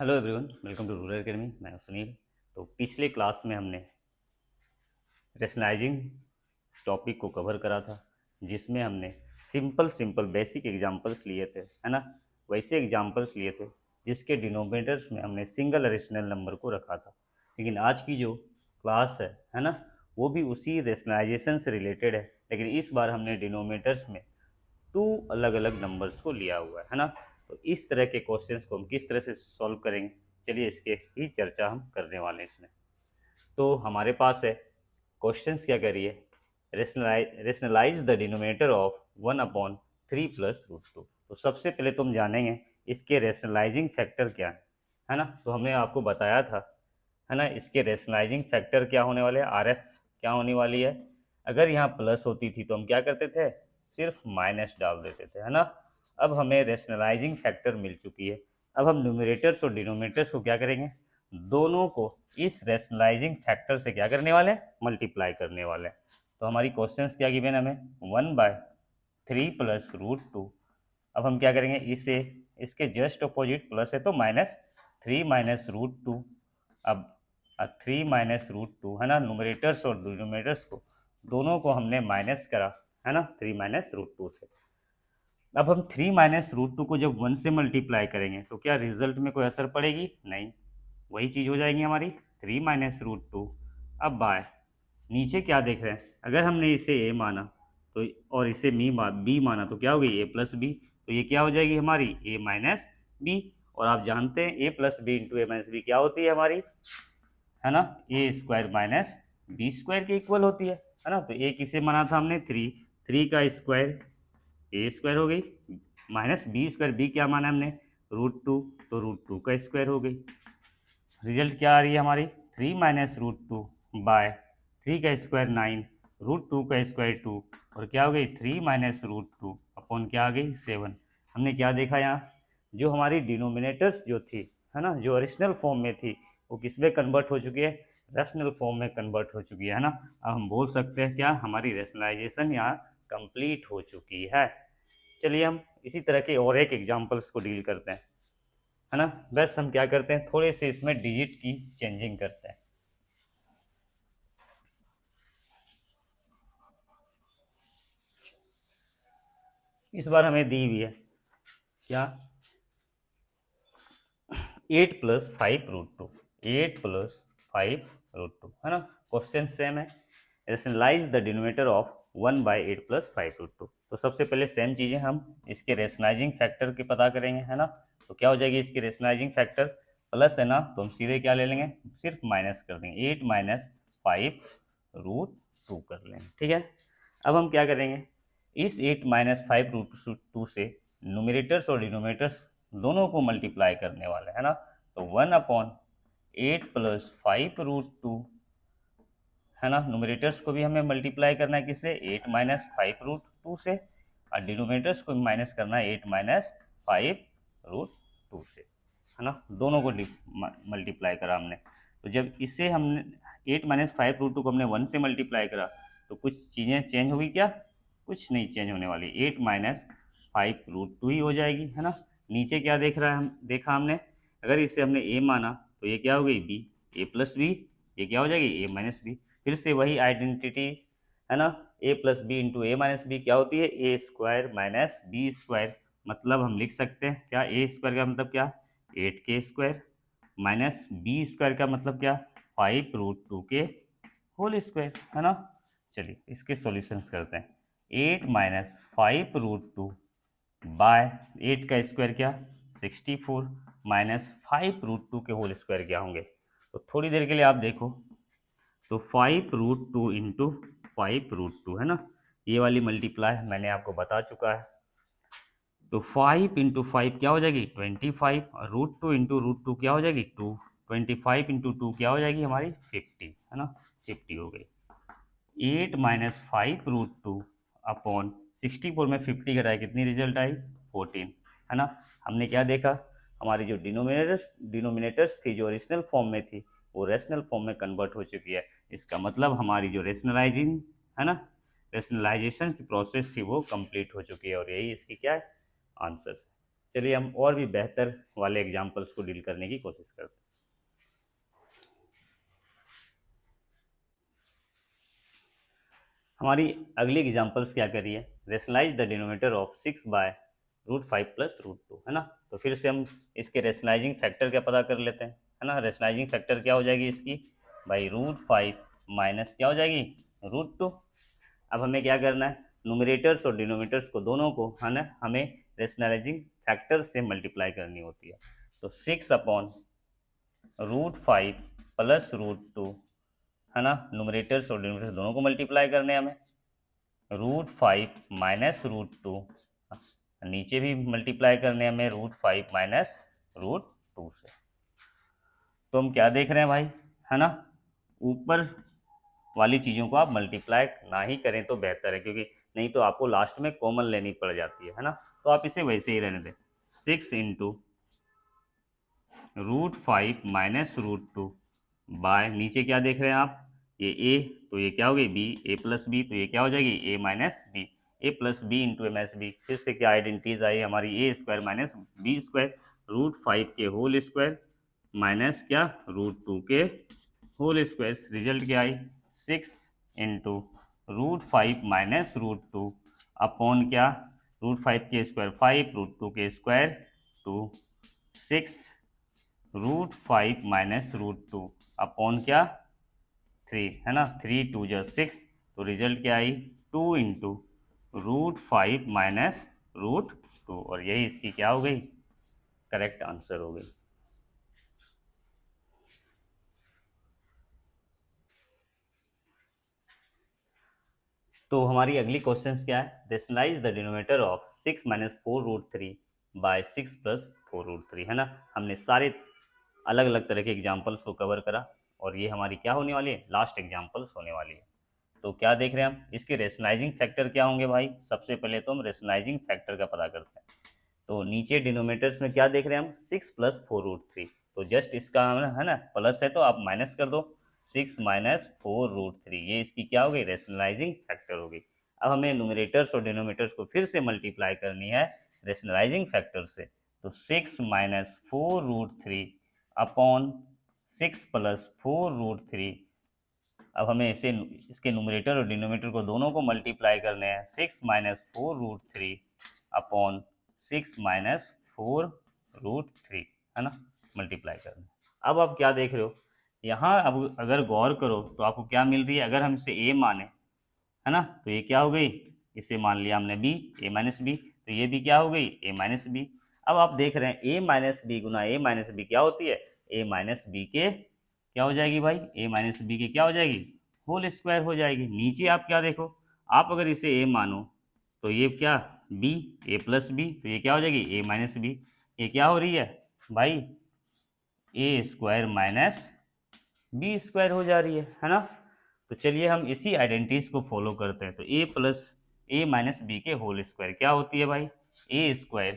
Hello everyone, welcome to rural academy. मैं हूं सुनील। तो पिछले क्लास में हमने रेशनलाइजिंग टॉपिक को कवर करा था, जिसमें हमने सिंपल सिंपल बेसिक एग्जांपल्स लिए थे, है ना। वैसे एग्जांपल्स लिए थे जिसके डिनोमिनेटर्स में हमने सिंगल रेशनल नंबर को रखा था। लेकिन आज की जो क्लास है ना, वो भी उसी रेशनलाइजेशन से रिलेटेड है, लेकिन इस बार हमने डिनोमिनेटर्स में टू अलग अलग नंबर्स को लिया हुआ है ना। तो इस तरह के क्वेश्चंस को हम किस तरह से सॉल्व करेंगे, चलिए इसके ही चर्चा हम करने वाले हैं इसमें। तो हमारे पास है क्वेश्चंस, क्या करिए, रेशनलाइज द डिनोमिनेटर ऑफ 1/3 + √2। तो सबसे पहले तुम जानेंगे इसके रेशनलाइजिंग फैक्टर क्या है ना। तो हमने आपको बताया था, है ना, इसके रेशनलाइजिंग फैक्टर क्या होने वाले हैं, आर एफ क्या होने वाली है। अगर यहाँ प्लस होती थी तो हम क्या करते थे, सिर्फ माइनस डाल देते थे, है ना। अब हमें रेशनलाइजिंग फैक्टर मिल चुकी है। अब हम न्यूमरेटर्स और डिनोमिनेटर्स को क्या करेंगे, दोनों को इस रेशनलाइजिंग फैक्टर से क्या करने वाले हैं, मल्टीप्लाई करने वाले हैं। तो हमारी क्वेश्चंस क्या गिवन हमें, 1/3 + √2। अब हम क्या करेंगे, इसे इसके जस्ट अपोजिट प्लस है तो -3 - √2। अब 3 - √2 है ना, न्यूमरेटर्स और डिनोमिनेटर्स को दोनों को हमने माइनस करा, है ना, 3 - √2 से। अब हम 3 - √2 को जब 1 से मल्टीप्लाई करेंगे तो क्या रिजल्ट में कोई असर पड़ेगी, नहीं, वही चीज़ हो जाएगी हमारी 3 - √2। अब बाय नीचे क्या देख रहे हैं, अगर हमने इसे ए माना तो और इसे बी माना तो क्या हो गई a + b। तो ये क्या हो जाएगी हमारी a - b। और आप जानते हैं a + b × a - b क्या होती है हमारी, है ना, a² - b² के इक्वल होती है ना। तो a किसे माना था हमने, 3 का स्क्वायर a² हो गई, -b², b क्या माना हमने, √2, तो √2 का स्क्वायर हो गई। रिजल्ट क्या आ रही है हमारी, 3 - √2/3 का स्क्वायर 9, √2 का स्क्वायर 2, और क्या हो गई 3 - √2 अपॉन क्या आ गई 7। हमने क्या देखा यहाँ, जो हमारी डिनोमिनेटर्स जो थी, है ना, जो ओरिजिनल फॉर्म में थी वो किस में कन्वर्ट हो चुकी है, रैशनल फॉर्म में कन्वर्ट हो चुकी है ना। अब हम बोल सकते हैं क्या, हमारी रैशनलाइजेशन यहाँ कंप्लीट हो चुकी है। चलिए हम इसी तरह के और एक एग्जांपल्स को डील करते हैं, है ना। बस हम क्या करते हैं, थोड़े से इसमें डिजिट की चेंजिंग करते हैं। इस बार हमें दी हुई है क्या, 8 + 5 √2, 8 + 5 √2, है ना। क्वेश्चन सेम है, रेशनलाइज द डिनोमिनेटर ऑफ 1/8 + 5 √2। तो सबसे पहले सेम चीज़ें हम इसके रेशनलाइजिंग फैक्टर के पता करेंगे, है ना। तो क्या हो जाएगी इसकी रेशनलाइजिंग फैक्टर, प्लस है ना, तो हम सीधे क्या ले लेंगे, सिर्फ माइनस कर देंगे, 8 - 5 √2 कर लेंगे, ठीक है। अब हम क्या करेंगे, इस 8 - 5 √2 से न्यूमरेटर्स और डिनोमिनेटर्स दोनों को मल्टीप्लाई करने वाले, है ना। तो 1/8 + 5 √2, है ना। न्यूमरेटर्स को भी हमें मल्टीप्लाई करना है किससे, 8 - 5 √2 से, और डिनोमिनेटर्स को भी माइनस करना है 8 - 5 √2 से, है ना। दोनों को मल्टीप्लाई करा हमने। तो जब इसे हमने 8 - 5 √2 को हमने 1 से मल्टीप्लाई करा तो कुछ चीज़ें चेंज होगी क्या, कुछ नहीं चेंज होने वाली, 8 - 5 √2 ही हो जाएगी, है ना। नीचे क्या देख रहा है, हम देखा हमने, अगर इसे हमने a माना तो ये क्या हो गई b, a + b, ये क्या हो जाएगी a - b। फिर से वही आइडेंटिटीज, है ना, a + b × a - b क्या होती है, a² - b²। मतलब हम लिख सकते हैं क्या, a² का मतलब क्या, 8 के स्क्वायर, -b² का मतलब क्या, 5 √2 के होल स्क्वायर, है ना। चलिए इसके सॉल्यूशंस करते हैं, 8 - 5 √2 बाय 8 का स्क्वायर क्या, 64, -5 √2 के होल स्क्वायर क्या होंगे। तो थोड़ी देर के लिए आप देखो, तो 5 √2 × 5 √2, है ना, ये वाली मल्टीप्लाई मैंने आपको बता चुका है। तो 5 × 5 क्या हो जाएगी 25, और √2 × √2 क्या हो जाएगी 2, 25 × 2 क्या हो जाएगी हमारी 50, है ना, 50 हो गई। 8 - 5 √2 अपॉन 64 में 50 घटाए कितनी रिजल्ट आई, 14, है ना। हमने क्या देखा, हमारी जो डिनोमिनेटर्स थी जो ओरिजिनल फॉर्म में थी वो रेशनल फॉर्म में कन्वर्ट हो चुकी है। इसका मतलब हमारी जो रेशनलाइजिंग, है ना, रेशनलाइजेशन की प्रोसेस थी वो कंप्लीट हो चुकी है, और यही इसकी क्या है, आंसर है। चलिए हम और भी बेहतर वाले एग्जाम्पल्स को डील करने की कोशिश करते हैं। हमारी अगली एग्जाम्पल्स क्या करी है, rationalise the denominator of 6/√5 plus √2, है ना। तो फिर से हम इसके रेशनलाइजिंग फैक्टर क्या पता कर लेते हैं, है ना। रेशनलाइजिंग फैक्टर क्या हो जाएगी इसकी, बाई √5 माइनस क्या हो जाएगी, √2। अब हमें क्या करना है, न्यूमरेटर्स और डिनोमिनेटर्स को दोनों को, है ना, हमें रेशनलाइजिंग फैक्टर से मल्टीप्लाई करनी होती है। तो 6/√5 प्लस √2, है ना, न्यूमरेटर्स और डिनोमिनेटर्स दोनों को मल्टीप्लाई करने हैं हमें। √5 माइनस √2, नीचे भी मल्टीप्लाई करने हैं हमें √5 माइनस √2 से। तो हम क्या देख रहे हैं भाई, है ना, ऊपर वाली चीज़ों को आप मल्टीप्लाई ना ही करें तो बेहतर है, क्योंकि नहीं तो आपको लास्ट में कॉमन लेनी पड़ जाती है ना। तो आप इसे वैसे ही रहने दें, 6 × √5 माइनस √2 बाय, नीचे क्या देख रहे हैं आप, ये a, तो ये क्या हो गई b, a प्लस बी, तो ये क्या हो जाएगी a minus B, a plus B into M S B. फिर से क्या आइडेंटिटीज आई हमारी, a² माइनस b², √5 के होल स्क्वायर माइनस क्या √2 के होल स्क्वायर। रिजल्ट क्या आई, 6 × √5 माइनस √2 अपॉन क्या, √5 के स्क्वायर 5, √2 के स्क्वायर 2, 6 √5 माइनस √2 अपॉन क्या 3, है ना, 3 2 जा 6। तो रिजल्ट क्या आई, 2 × √5 माइनस √2, और यही इसकी क्या हो गई, करेक्ट आंसर हो गई। तो हमारी अगली क्वेश्चन क्या है, rationalise the denominator of 6 minus 4√3 by 6 plus 4√3, है ना। हमने सारे अलग अलग तरह के एग्जाम्पल्स को कवर करा, और ये हमारी क्या होने वाली है, लास्ट एग्जाम्पल्स होने वाली है। तो क्या देख रहे हैं हम, इसके रेशनलाइजिंग फैक्टर क्या होंगे भाई। सबसे पहले तो हम रेशनलाइजिंग फैक्टर का पता करते हैं। तो नीचे डिनोमिनेटर्स में क्या देख रहे हैं हम, 6 प्लस 4√3, तो जस्ट इसका, है ना, प्लस है तो आप माइनस कर दो, 6 माइनस 4√3, ये इसकी क्या हो गई, रेशनलाइजिंग फैक्टर हो गई। अब हमें न्यूमरेटर्स और डिनोमिनेटर्स को फिर से मल्टीप्लाई करनी है रेशनलाइजिंग फैक्टर से। तो 6 माइनस 4√3 अपॉन 6 प्लस 4√3। अब हमें इसे, इसके न्यूमरेटर और डिनोमिनेटर को दोनों को मल्टीप्लाई करने हैं, 6 माइनस 4√3 अपॉन 6 माइनस 4√3, है ना, मल्टीप्लाई करना। अब आप क्या देख रहे हो यहाँ, अब अगर गौर करो तो आपको क्या मिल रही है, अगर हम इसे a माने, है ना, तो ये क्या हो गई, इसे मान लिया हमने b, a माइनस बी, तो ये भी क्या हो गई, a माइनस बी। अब आप देख रहे हैं a माइनस बी गुना a माइनस बी क्या होती है, a माइनस बी के क्या हो जाएगी भाई, a माइनस बी के क्या हो जाएगी, होल स्क्वायर हो जाएगी। नीचे आप क्या देखो, आप अगर इसे a मानो तो ये क्या b, a प्लस बी, तो ये क्या हो जाएगी a माइनस बी। ये क्या हो रही है भाई, a² माइनस b² हो जा रही है ना। तो चलिए हम इसी आइडेंटिटीज को फॉलो करते हैं। तो a plus a minus B के होल स्क्वायर क्या होती है भाई, a²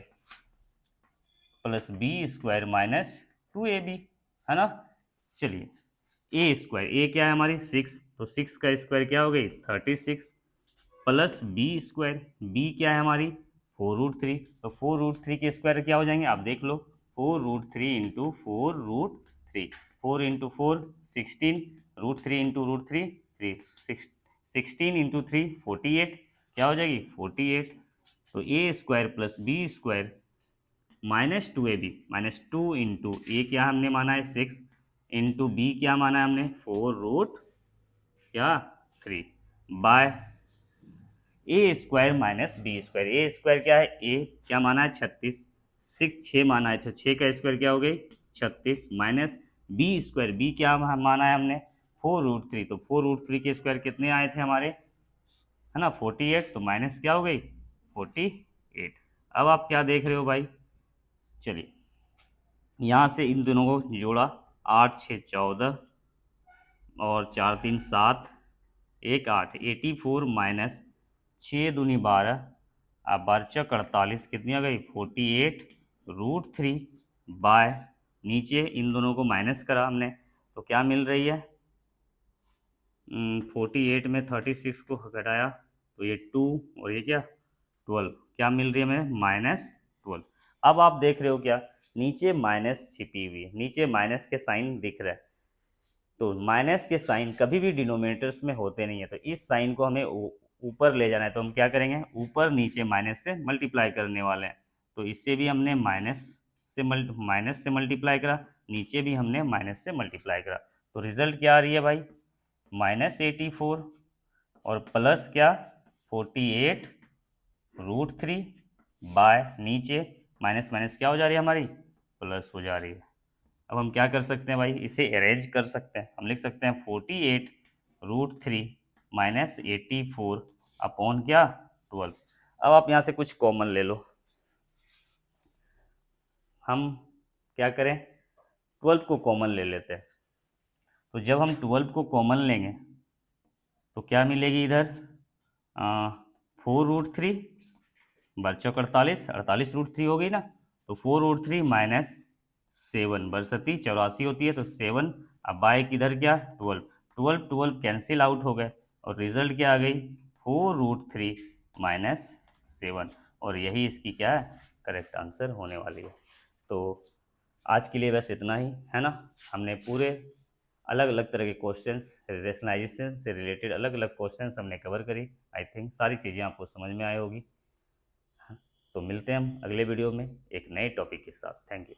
plus b² minus 2ab, है ना। चलिए a², a क्या है हमारी 6, तो 6 का स्क्वायर क्या हो गई 36, प्लस b², b क्या है हमारी 4√3, तो 4√3 के स्क्वायर क्या हो जाएंगे आप देख लो, 4√3 इंटू 4√3, 4 इंटू 4 16, √3 इंटू √3 3, 16 इंटू 3 48, क्या हो जाएगी 48। तो a² plus b² minus 2ab, minus 2 into a क्या हमने माना है 6 इंटू बी क्या माना है हमने 4√3 bye a² minus b²। a² क्या है, a क्या माना है 36, 6 माना है, तो 6 का स्क्वायर क्या हो गई 36, माइनस b², b क्या माना है हमने 4√3, तो 4√3 के स्क्वायर कितने आए थे हमारे, है ना 48, तो माइनस क्या हो गई 48। अब आप क्या देख रहे हो भाई, चलिए यहाँ से इन दोनों को जोड़ा, 8 6 14 और 4 3 7, 1 8, 84 माइनस 6 दूनी 12, अब 12 48 कितनी आ गई 48√3 बाय, नीचे इन दोनों को माइनस करा हमने तो क्या मिल रही है, 48 में 36 को घटाया तो ये 2 और ये क्या 12, क्या मिल रही है हमें -12। अब आप देख रहे हो क्या, नीचे माइनस छिपी हुई है, नीचे माइनस के साइन दिख रहा है, तो माइनस के साइन कभी भी डिनोमिनेटर्स में होते नहीं है, तो इस साइन को हमें ऊपर ले जाना है, तो हम क्या करेंगे, ऊपर नीचे माइनस से मल्टीप्लाई करने वाले हैं। तो इससे भी हमने माइनस से मल्टीप्लाई करा, नीचे भी हमने माइनस से मल्टीप्लाई करा, तो रिजल्ट क्या आ रही है भाई, -84 और प्लस क्या 48√3 बाय नीचे माइनस माइनस क्या हो जा रही है हमारी, प्लस हो जा रही है। अब हम क्या कर सकते हैं भाई, इसे अरेंज कर सकते हैं, हम लिख सकते हैं 48√3 -84 अपॉन क्या 12। अब आप यहाँ से कुछ कॉमन ले लो, हम क्या करें 12 को कॉमन ले लेते हैं, तो जब हम 12 को कॉमन लेंगे तो क्या मिलेगी इधर 4√3 बरचौक 48√3 हो गई ना, तो 4√3 माइनस 7 बरसती 84 होती है, तो 7 अब बाय किधर क्या 12 कैंसिल आउट हो गए और रिजल्ट क्या आ गई 4√3 माइनस 7, और यही इसकी क्या है करेक्ट आंसर होने वाली है। तो आज के लिए बस इतना ही है ना, हमने पूरे अलग अलग तरह के क्वेश्चंस रेशनलाइजेशन से रिलेटेड अलग अलग क्वेश्चंस हमने कवर करी। आई थिंक सारी चीज़ें आपको समझ में आई होगी। तो मिलते हैं हम अगले वीडियो में एक नए टॉपिक के साथ। Thank you.